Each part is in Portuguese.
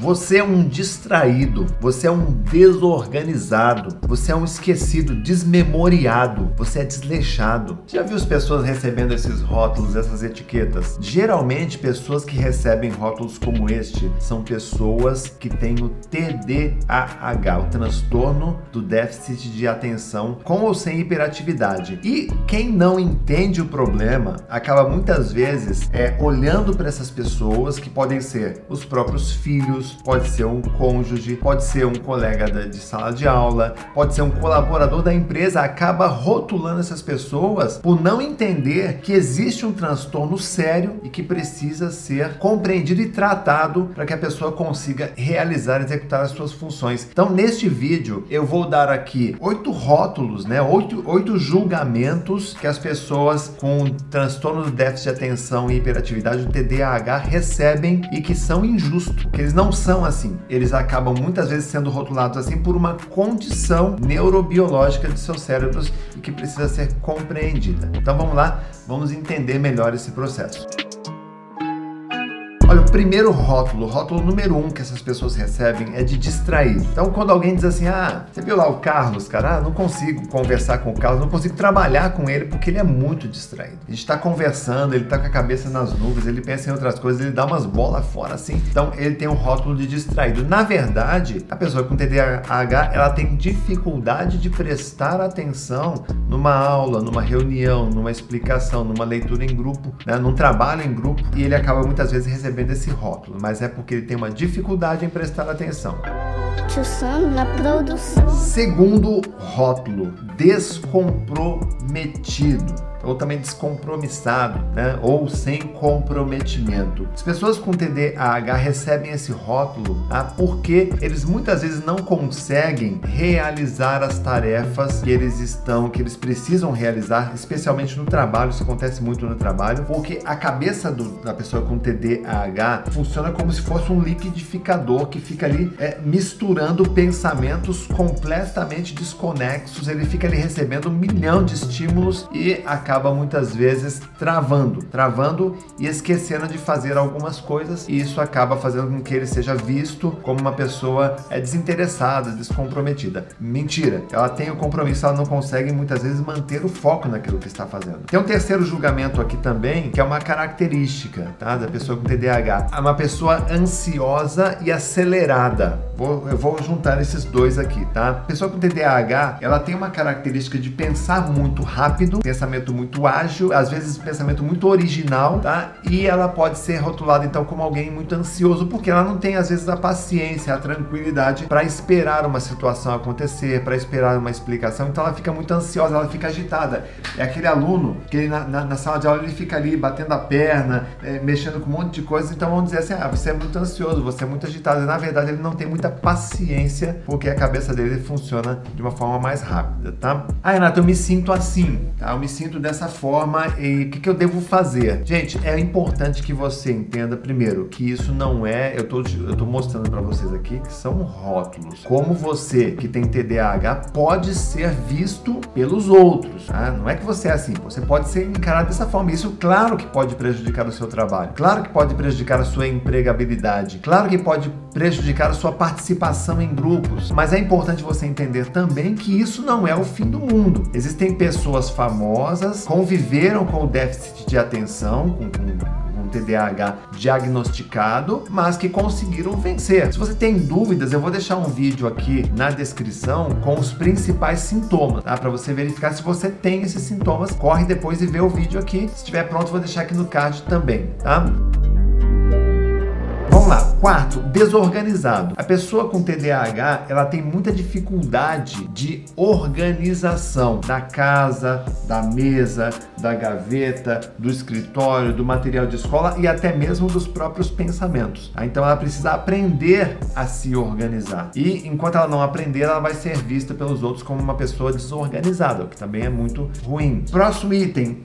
Você é um distraído, você é um desorganizado, você é um esquecido, desmemoriado, você é desleixado. Já viu as pessoas recebendo esses rótulos, essas etiquetas? Geralmente, pessoas que recebem rótulos como este são pessoas que têm o TDAH, o transtorno do déficit de atenção, com ou sem hiperatividade. E quem não entende o problema acaba muitas vezes olhando para essas pessoas, que podem ser os próprios filhos, pode ser um cônjuge, pode ser um colega de sala de aula, pode ser um colaborador da empresa, acaba rotulando essas pessoas por não entender que existe um transtorno sério e que precisa ser compreendido e tratado para que a pessoa consiga realizar, executar as suas funções. Então, neste vídeo, eu vou dar aqui 8 rótulos, né? 8 julgamentos que as pessoas com transtorno do déficit de atenção e hiperatividade, o TDAH, recebem e que são injustos, que eles não são assim. Eles acabam muitas vezes sendo rotulados assim por uma condição neurobiológica de seus cérebros e que precisa ser compreendida. Então vamos lá, vamos entender melhor esse processo. Olha, o primeiro rótulo, o rótulo número 1 que essas pessoas recebem é de distraído. Então, quando alguém diz assim, você viu lá o Carlos, cara? Não consigo conversar com o Carlos, não consigo trabalhar com ele porque ele é muito distraído. A gente tá conversando, ele tá com a cabeça nas nuvens, ele pensa em outras coisas, ele dá umas bolas fora assim. Então, ele tem um rótulo de distraído. Na verdade, a pessoa com TDAH, ela tem dificuldade de prestar atenção numa aula, numa reunião, numa explicação, numa leitura em grupo, né? Num trabalho em grupo, e ele acaba muitas vezes recebendo esse rótulo, mas é porque ele tem uma dificuldade em prestar atenção. Na produção. Segundo rótulo, descomprometido, ou também descompromissado, né? Ou sem comprometimento. As pessoas com TDAH recebem esse rótulo porque eles muitas vezes não conseguem realizar as tarefas que eles precisam realizar, especialmente no trabalho. Isso acontece muito no trabalho, porque a cabeça da pessoa com TDAH funciona como se fosse um liquidificador que fica ali misturando pensamentos completamente desconexos. Ele fica ali recebendo 1 milhão de estímulos e acaba muitas vezes travando e esquecendo de fazer algumas coisas, e isso acaba fazendo com que ele seja visto como uma pessoa desinteressada, descomprometida. Mentira, ela tem o compromisso, ela não consegue muitas vezes manter o foco naquilo que está fazendo. Tem um terceiro julgamento aqui também, que é uma característica, tá, da pessoa com TDAH. É uma pessoa ansiosa e acelerada. Eu vou juntar esses dois aqui, tá? A pessoa com TDAH, ela tem uma característica de pensar muito rápido, pensamento muito ágil, às vezes pensamento muito original, tá? E ela pode ser rotulada então como alguém muito ansioso, porque ela não tem às vezes a paciência, a tranquilidade para esperar uma situação acontecer, para esperar uma explicação. Então ela fica muito ansiosa, ela fica agitada. É aquele aluno que ele, na sala de aula ele fica ali batendo a perna, mexendo com um monte de coisa. Então vamos dizer assim, você é muito ansioso, você é muito agitado. E, na verdade ele não tem muita paciência, porque a cabeça dele funciona de uma forma mais rápida, tá? Renato, eu me sinto assim, tá? Eu me sinto dessa forma, e o que eu devo fazer? Gente, é importante que você entenda primeiro que isso não é, eu tô mostrando para vocês aqui que são rótulos. Como você que tem TDAH pode ser visto pelos outros, tá? Não é que você é assim, você pode ser encarado dessa forma. Isso, claro que pode prejudicar o seu trabalho, claro que pode prejudicar a sua empregabilidade, claro que pode prejudicar a sua participação em grupos, mas é importante você entender também que isso não é o fim do mundo. Existem pessoas famosas, conviveram com o déficit de atenção, com TDAH diagnosticado, mas que conseguiram vencer. Se você tem dúvidas, eu vou deixar um vídeo aqui na descrição com os principais sintomas, tá? Para você verificar se você tem esses sintomas. Corre depois e vê o vídeo aqui. Se estiver pronto, vou deixar aqui no card também, tá? Vamos lá. Quarto, desorganizado. A pessoa com TDAH, ela tem muita dificuldade de organização da casa, da mesa, da gaveta, do escritório, do material de escola e até mesmo dos próprios pensamentos. Então ela precisa aprender a se organizar. E enquanto ela não aprender, ela vai ser vista pelos outros como uma pessoa desorganizada, o que também é muito ruim. Próximo item,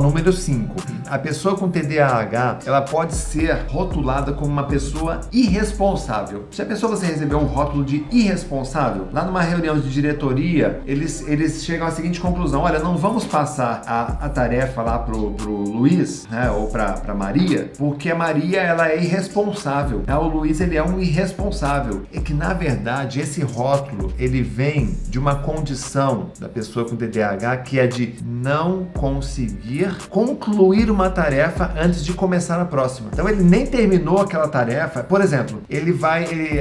número 5. A pessoa com TDAH, ela pode ser rotulada como uma pessoa irresponsável. Já pensou você receber um rótulo de irresponsável? Lá numa reunião de diretoria, eles chegam à seguinte conclusão: olha, não vamos passar a tarefa lá pro Luiz, né, ou pra Maria, porque a Maria, ela é irresponsável. O Luiz, ele é um irresponsável. É que, na verdade, esse rótulo, ele vem de uma condição da pessoa com TDAH, que é de não conseguir concluir uma tarefa antes de começar a próxima. Então, ele nem terminou aquela tarefa. Por exemplo,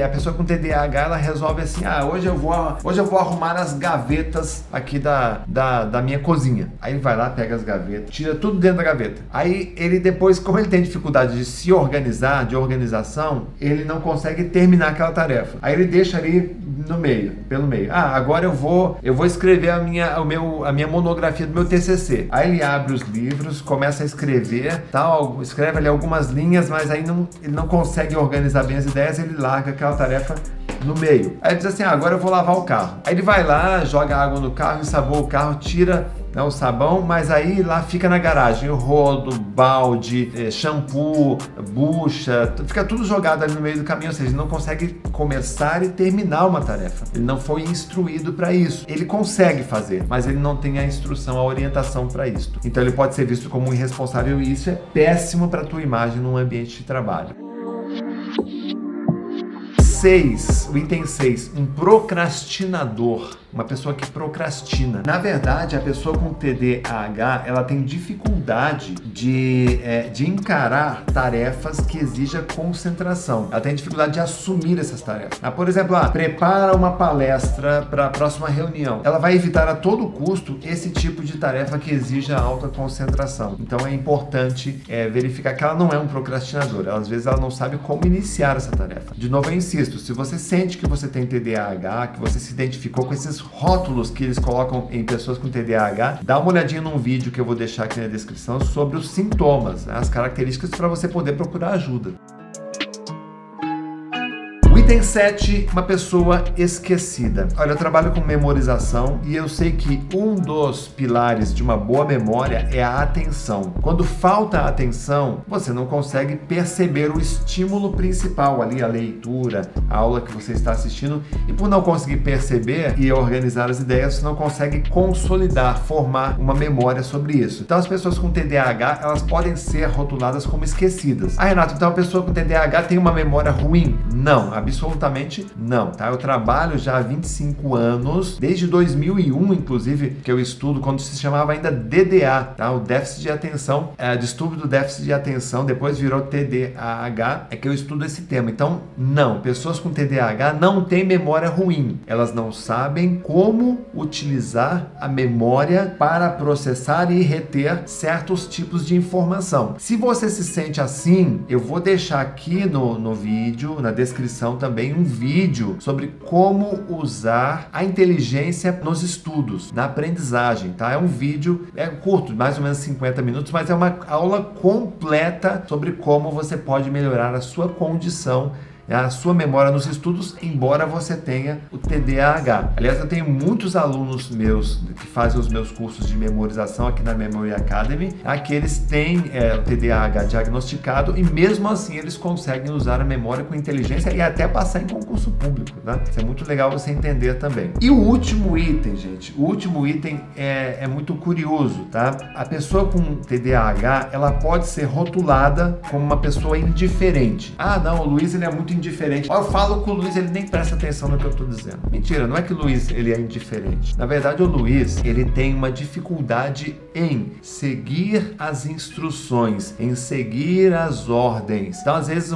a pessoa com TDAH, ela resolve assim: hoje eu vou arrumar as gavetas aqui da minha cozinha. Aí ele vai lá, pega as gavetas, tira tudo dentro da gaveta. Aí ele depois, como ele tem dificuldade de se organizar, de organização, ele não consegue terminar aquela tarefa. Aí ele deixa ali pelo meio. Agora eu vou escrever a minha monografia do meu TCC. Aí ele abre os livros, começa a escrever, tal, escreve ali algumas linhas, mas aí ele não consegue organizar bem as ideias, ele larga aquela tarefa no meio. Aí ele diz assim: agora eu vou lavar o carro. Aí ele vai lá, joga água no carro, ensaboa o carro, tira o sabão, mas aí lá fica na garagem o rodo, balde, shampoo, bucha, fica tudo jogado ali no meio do caminho, ou seja, ele não consegue começar e terminar uma tarefa. Ele não foi instruído para isso. Ele consegue fazer, mas ele não tem a instrução, a orientação para isso. Então ele pode ser visto como um irresponsável e isso é péssimo para a tua imagem num ambiente de trabalho. O item 6, um procrastinador. Uma pessoa que procrastina. Na verdade, a pessoa com TDAH, ela tem dificuldade de encarar tarefas que exijam concentração. Ela tem dificuldade de assumir essas tarefas. Por exemplo, prepara uma palestra para a próxima reunião. Ela vai evitar a todo custo esse tipo de tarefa que exija alta concentração. Então é importante verificar que ela não é um procrastinador. Às vezes ela não sabe como iniciar essa tarefa. De novo, eu insisto, se você sente que você tem TDAH, que você se identificou com esses rótulos que eles colocam em pessoas com TDAH, dá uma olhadinha num vídeo que eu vou deixar aqui na descrição sobre os sintomas, as características para você poder procurar ajuda. Item 7, uma pessoa esquecida. Olha, eu trabalho com memorização e eu sei que um dos pilares de uma boa memória é a atenção. Quando falta a atenção, você não consegue perceber o estímulo principal ali, a leitura, a aula que você está assistindo, e por não conseguir perceber e organizar as ideias, você não consegue consolidar, formar uma memória sobre isso. Então as pessoas com TDAH, elas podem ser rotuladas como esquecidas. Renato, então a pessoa com TDAH tem uma memória ruim? Não, absolutamente não, tá? Eu trabalho já há 25 anos, desde 2001, inclusive, que eu estudo quando se chamava ainda DDA, tá? O déficit de atenção, distúrbio do déficit de atenção, depois virou TDAH, é que eu estudo esse tema. Então, não, pessoas com TDAH não têm memória ruim. Elas não sabem como utilizar a memória para processar e reter certos tipos de informação. Se você se sente assim, eu vou deixar aqui no vídeo, na descrição também, um vídeo sobre como usar a inteligência nos estudos, na aprendizagem, tá? É um vídeo, curto, mais ou menos 50 minutos, mas é uma aula completa sobre como você pode melhorar a sua condição, a sua memória nos estudos, embora você tenha o TDAH. Aliás, eu tenho muitos alunos meus que fazem os meus cursos de memorização aqui na Memory Academy, que eles têm o TDAH diagnosticado e mesmo assim eles conseguem usar a memória com inteligência e até passar em concurso público, tá? Isso é muito legal você entender também. E o último item, gente, o último item é muito curioso, tá? A pessoa com TDAH, ela pode ser rotulada como uma pessoa indiferente. Não, o Luiz, ele é muito indiferente. Eu falo que o Luiz, ele nem presta atenção no que eu estou dizendo. Mentira, não é que o Luiz, ele é indiferente. Na verdade, o Luiz, ele tem uma dificuldade em seguir as instruções, em seguir as ordens. Então, às vezes,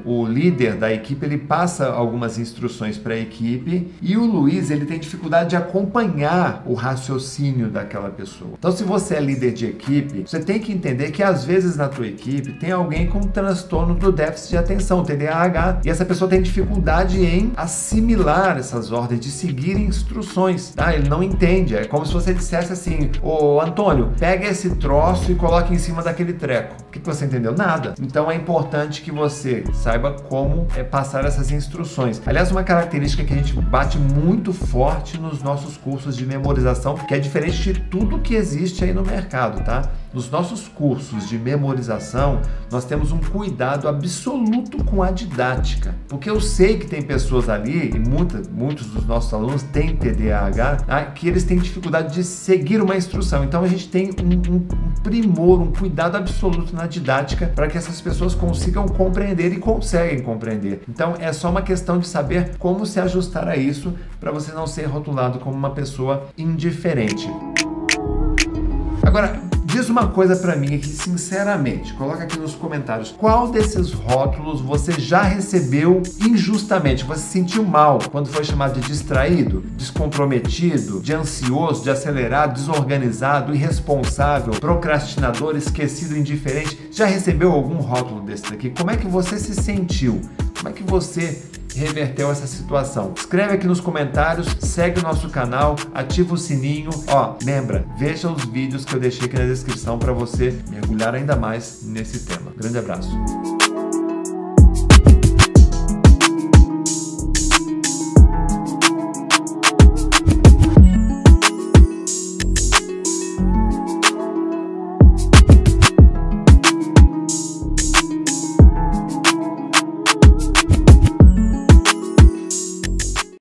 o líder da equipe, ele passa algumas instruções para a equipe e o Luiz, ele tem dificuldade de acompanhar o raciocínio daquela pessoa. Então, se você é líder de equipe, você tem que entender que, às vezes, na tua equipe, tem alguém com transtorno do déficit de atenção, TDAH, e essa pessoa tem dificuldade em assimilar essas ordens, de seguir instruções, tá? Ele não entende. É como se você dissesse assim: ô Antônio, pega esse troço e coloca em cima daquele treco. O que você entendeu? Nada. Então é importante que você saiba como passar essas instruções. Aliás, uma característica que a gente bate muito forte nos nossos cursos de memorização, que é diferente de tudo que existe aí no mercado, tá? nos nossos cursos de memorização, nós temos um cuidado absoluto com a didática. Porque eu sei que tem pessoas ali, e muitos dos nossos alunos têm TDAH, que eles têm dificuldade de seguir uma instrução. Então a gente tem um primor, um cuidado absoluto na didática para que essas pessoas consigam compreender e conseguem compreender. Então é só uma questão de saber como se ajustar a isso para você não ser rotulado como uma pessoa indiferente. Agora, diz uma coisa pra mim aqui, sinceramente, coloca aqui nos comentários, qual desses rótulos você já recebeu injustamente? Você se sentiu mal quando foi chamado de distraído, descomprometido, de ansioso, de acelerado, desorganizado, irresponsável, procrastinador, esquecido, indiferente? Já recebeu algum rótulo desse daqui? Como é que você se sentiu? Como é que você reverteu essa situação? Escreve aqui nos comentários, segue o nosso canal, ativa o sininho. Lembra, veja os vídeos que eu deixei aqui na descrição para você mergulhar ainda mais nesse tema. Grande abraço.